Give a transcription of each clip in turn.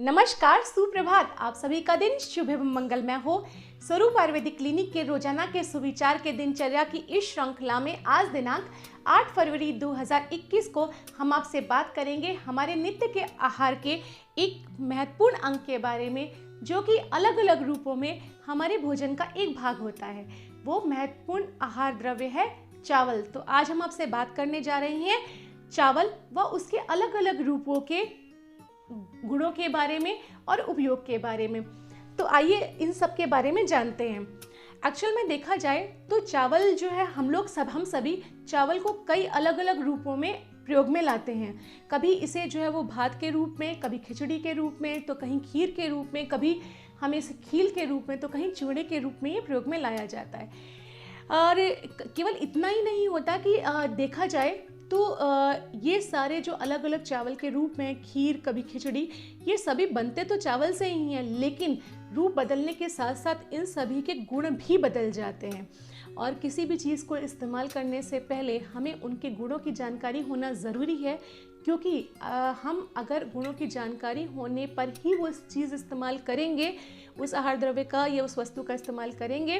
नमस्कार, सुप्रभात। आप सभी का दिन शुभ एवं मंगलमय हो। स्वरूप आयुर्वेदिक क्लिनिक के रोजाना के सुविचार के दिनचर्या की इस श्रृंखला में आज दिनांक 8 फरवरी 2021 को हम आपसे बात करेंगे हमारे नित्य के आहार के एक महत्वपूर्ण अंग के बारे में, जो कि अलग अलग रूपों में हमारे भोजन का एक भाग होता है। वो महत्वपूर्ण आहार द्रव्य है चावल। तो आज हम आपसे बात करने जा रहे हैं चावल व उसके अलग अलग रूपों के गुणों के बारे में और उपयोग के बारे में। तो आइए इन सब के बारे में जानते हैं। एक्चुअल में देखा जाए तो चावल जो है हम सभी चावल को कई अलग अलग रूपों में प्रयोग में लाते हैं। कभी इसे जो है वो भात के रूप में, कभी खिचड़ी के रूप में, तो कहीं खीर के रूप में, कभी हमें इसे खील के रूप में, तो कहीं चूड़े के रूप में ये प्रयोग में लाया जाता है। और केवल इतना ही नहीं होता कि देखा जाए तो ये सारे जो अलग अलग चावल के रूप में, खीर, कभी खिचड़ी, ये सभी बनते तो चावल से ही हैं, लेकिन रूप बदलने के साथ साथ इन सभी के गुण भी बदल जाते हैं। और किसी भी चीज़ को इस्तेमाल करने से पहले हमें उनके गुणों की जानकारी होना ज़रूरी है, क्योंकि हम अगर गुणों की जानकारी होने पर ही वो चीज़ इस्तेमाल करेंगे, उस आहार द्रव्य का या उस वस्तु का इस्तेमाल करेंगे,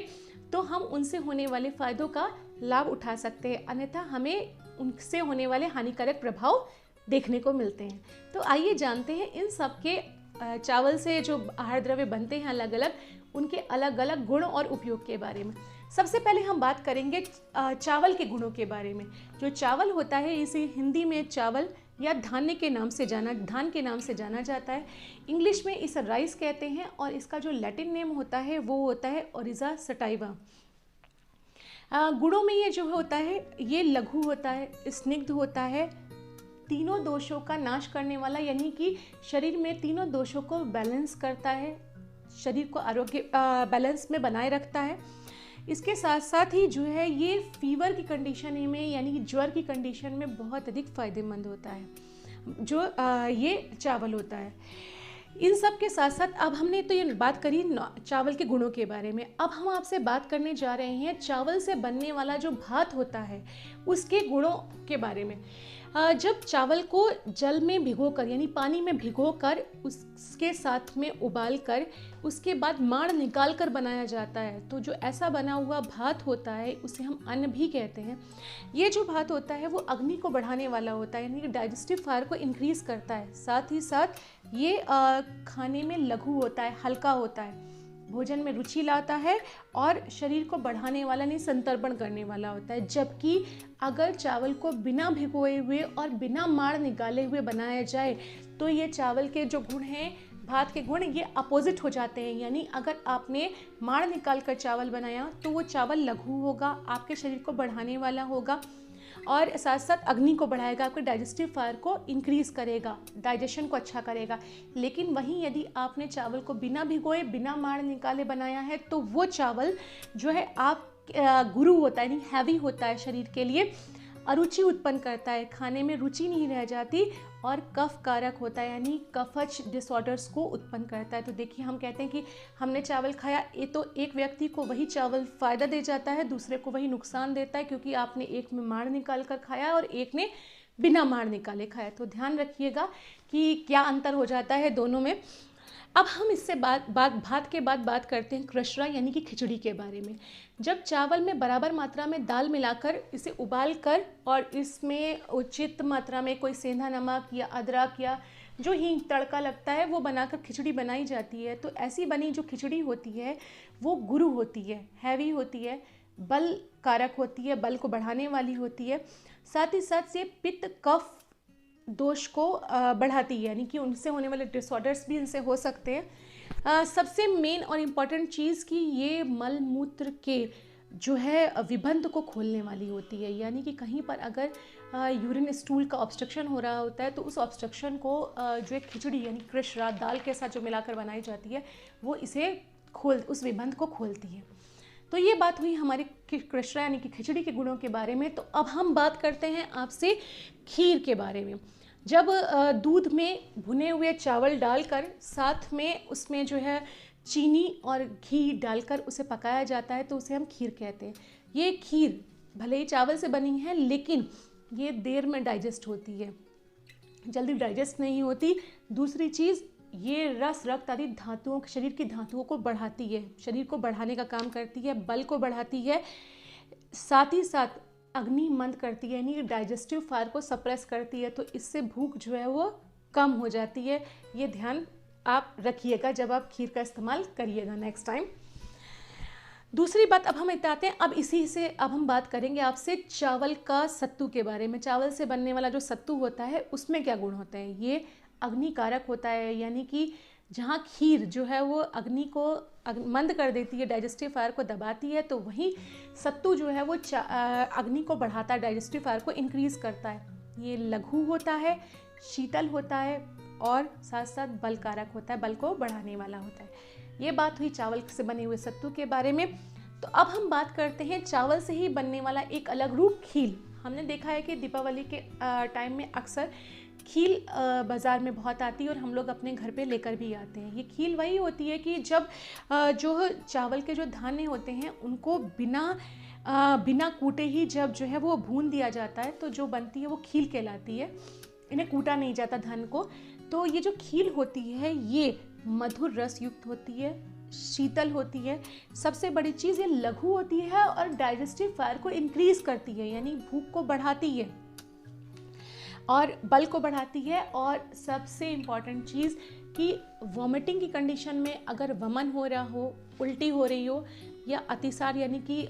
तो हम उनसे होने वाले फ़ायदों का लाभ उठा सकते हैं। अन्यथा हमें उनसे होने वाले हानिकारक प्रभाव देखने को मिलते हैं। तो आइए जानते हैं इन सब के चावल से जो आहार द्रव्य बनते हैं अलग अलग, उनके अलग अलग गुण और उपयोग के बारे में। सबसे पहले हम बात करेंगे चावल के गुणों के बारे में। जो चावल होता है इसे हिंदी में चावल या धान के नाम से जाना जाता है। इंग्लिश में इसे राइस कहते हैं और इसका जो लैटिन नेम होता है वो होता है ओरिजा सटाइवा। गुणों में ये जो होता है ये लघु होता है, स्निग्ध होता है, तीनों दोषों का नाश करने वाला, यानी कि शरीर में तीनों दोषों को बैलेंस करता है, शरीर को आरोग्य बैलेंस में बनाए रखता है। इसके साथ साथ ही जो है ये फीवर की कंडीशन में, यानी कि ज्वर की कंडीशन में बहुत अधिक फायदेमंद होता है, जो ये चावल होता है। इन सब के साथ साथ अब हमने तो ये बात करी चावल के गुणों के बारे में। अब हम आपसे बात करने जा रहे हैं चावल से बनने वाला जो भात होता है उसके गुणों के बारे में। जब चावल को जल में भिगोकर, यानी पानी में भिगोकर, उसके साथ में उबाल कर, उसके बाद माड़ निकाल कर बनाया जाता है, तो जो ऐसा बना हुआ भात होता है उसे हम अन्न भी कहते हैं। ये जो भात होता है वो अग्नि को बढ़ाने वाला होता है, यानी कि डाइजेस्टिव फायर को इंक्रीज करता है। साथ ही साथ ये खाने में लघु होता है, हल्का होता है, भोजन में रुचि लाता है और शरीर को बढ़ाने वाला नहीं, संतर्पण करने वाला होता है। जबकि अगर चावल को बिना भिगोए हुए और बिना माड़ निकाले हुए बनाया जाए तो ये चावल के जो गुण हैं, भात के गुण, ये अपोजिट हो जाते हैं। यानी अगर आपने माड़ निकाल कर चावल बनाया तो वो चावल लघु होगा, आपके शरीर को बढ़ाने वाला होगा और साथ साथ अग्नि को बढ़ाएगा, आपके डाइजेस्टिव फायर को इंक्रीज करेगा, डाइजेशन को अच्छा करेगा। लेकिन वहीं यदि आपने चावल को बिना भिगोए, बिना माड़ निकाले बनाया है तो वो चावल जो है आप गुरु होता है, यानी हैवी होता है, शरीर के लिए अरुचि उत्पन्न करता है, खाने में रुचि नहीं रह जाती और कफ कारक होता है, यानी कफज डिसऑर्डर्स को उत्पन्न करता है। तो देखिए, हम कहते हैं कि हमने चावल खाया, ये तो एक व्यक्ति को वही चावल फ़ायदा दे जाता है, दूसरे को वही नुकसान देता है, क्योंकि आपने एक में माड़ निकाल कर खाया और एक ने बिना माड़ निकाले खाया। तो ध्यान रखिएगा कि क्या अंतर हो जाता है दोनों में। अब हम इससे भात के बाद बात करते हैं कृष्णा, यानी कि खिचड़ी के बारे में। जब चावल में बराबर मात्रा में दाल मिलाकर इसे उबाल कर और इसमें उचित मात्रा में कोई सेंधा नमक या अदरक या जो हींग तड़का लगता है वो बनाकर खिचड़ी बनाई जाती है, तो ऐसी बनी जो खिचड़ी होती है वो गुरु होती है, हैवी होती है, बल कारक होती है, बल को बढ़ाने वाली होती है। साथ ही साथ ये पित्त कफ दोष को बढ़ाती है, यानी कि उनसे होने वाले डिसऑर्डर्स भी इनसे हो सकते हैं। सबसे मेन और इम्पॉर्टेंट चीज़ कि ये मल मूत्र के जो है विबंध को खोलने वाली होती है, यानी कि कहीं पर अगर यूरिन स्टूल का ऑब्स्ट्रक्शन हो रहा होता है तो उस ऑब्स्ट्रक्शन को जो एक खिचड़ी यानी कृष्णा दाल के साथ जो मिलाकर बनाई जाती है वो इसे उस विबंध को खोलती है। तो ये बात हुई हमारी कृष्णा यानी कि खिचड़ी के गुणों के बारे में। तो अब हम बात करते हैं आपसे खीर के बारे में। जब दूध में भुने हुए चावल डालकर साथ में उसमें जो है चीनी और घी डालकर उसे पकाया जाता है तो उसे हम खीर कहते हैं। ये खीर भले ही चावल से बनी है लेकिन ये देर में डाइजेस्ट होती है, जल्दी डाइजेस्ट नहीं होती। दूसरी चीज़, ये रस, रक्त आदि धातुओं, शरीर की धातुओं को बढ़ाती है, शरीर को बढ़ाने का काम करती है, बल को बढ़ाती है, साथ ही साथ अग्नि मंद करती है, यानी डाइजेस्टिव फायर को सप्रेस करती है। तो इससे भूख जो है वो कम हो जाती है। ये ध्यान आप रखिएगा जब आप खीर का इस्तेमाल करिएगा नेक्स्ट टाइम। दूसरी बात अब हम बताते हैं, अब इसी से अब हम बात करेंगे आपसे चावल का सत्तू के बारे में। चावल से बनने वाला जो सत्तू होता है उसमें क्या गुण होते हैं? ये अग्निकारक होता है, यानी कि जहाँ खीर जो है वो अग्नि को मंद कर देती है, डाइजेस्टिव फायर को दबाती है, तो वहीं सत्तू जो है वो अग्नि को बढ़ाता है, डाइजेस्टिव फायर को इंक्रीज करता है। ये लघु होता है, शीतल होता है और साथ साथ बलकारक होता है, बल को बढ़ाने वाला होता है। ये बात हुई चावल से बने हुए सत्तू के बारे में। तो अब हम बात करते हैं चावल से ही बनने वाला एक अलग रूप खील। हमने देखा है कि दीपावली के टाइम में अक्सर खील बाज़ार में बहुत आती है और हम लोग अपने घर पे लेकर भी आते हैं। ये खील वही होती है कि जब जो चावल के जो धान्य होते हैं उनको बिना कूटे ही जब जो है वो भून दिया जाता है तो जो बनती है वो खील कहलाती है। इन्हें कूटा नहीं जाता धान को। तो ये जो खील होती है ये मधुर रस युक्त होती है, शीतल होती है, सबसे बड़ी चीज़ ये लघु होती है और डाइजेस्टिव फायर को इंक्रीज करती है, यानी भूख को बढ़ाती है और बल को बढ़ाती है। और सबसे इम्पॉर्टेंट चीज़ कि वॉमिटिंग की कंडीशन में अगर वमन हो रहा हो, उल्टी हो रही हो या अतिसार यानी कि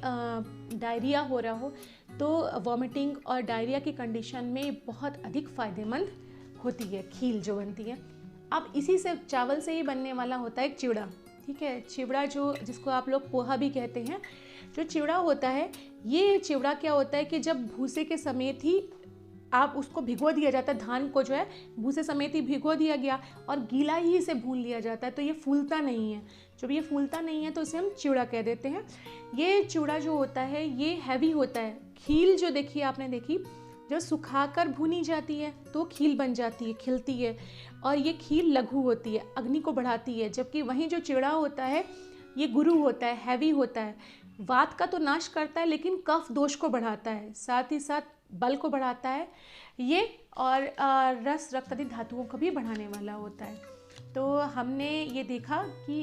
डायरिया हो रहा हो, तो वॉमिटिंग और डायरिया की कंडीशन में बहुत अधिक फ़ायदेमंद होती है खील जो बनती है। अब इसी से चावल से ही बनने वाला होता है चिवड़ा। ठीक है, चिवड़ा जिसको आप लोग पोहा भी कहते हैं, जो चिवड़ा होता है, ये चिवड़ा क्या होता है कि जब भूसे के समेत ही आप उसको भिगो दिया जाता है, धान को जो है भूसे समेत ही भिगो दिया गया और गीला ही इसे भून लिया जाता है, तो ये फूलता नहीं है। जब ये फूलता नहीं है तो इसे हम चिवड़ा कह देते हैं। ये चिवड़ा जो होता है ये हैवी होता है। खील जो देखिए आपने देखी, जब सुखाकर भुनी जाती है तो खील बन जाती है, खिलती है, और ये खील लघु होती है, अग्नि को बढ़ाती है। जबकि वहीं जो चिवड़ा होता है ये गुरु होता है, हैवी होता है, वात का तो नाश करता है लेकिन कफ दोष को बढ़ाता है, साथ ही साथ बल को बढ़ाता है ये, और रस, रक्त आदि धातुओं को भी बढ़ाने वाला होता है। तो हमने ये देखा कि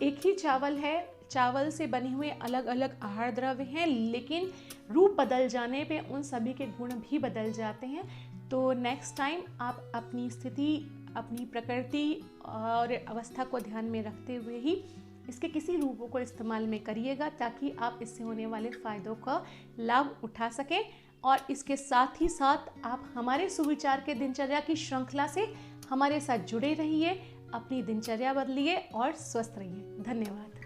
एक ही चावल है, चावल से बने हुए अलग अलग आहार द्रव्य हैं, लेकिन रूप बदल जाने पे उन सभी के गुण भी बदल जाते हैं। तो नेक्स्ट टाइम आप अपनी स्थिति, अपनी प्रकृति और अवस्था को ध्यान में रखते हुए ही इसके किसी रूपों को इस्तेमाल में करिएगा, ताकि आप इससे होने वाले फ़ायदों का लाभ उठा सकें। और इसके साथ ही साथ आप हमारे सुविचार के दिनचर्या की श्रृंखला से हमारे साथ जुड़े रहिए, अपनी दिनचर्या बदलिए और स्वस्थ रहिए। धन्यवाद।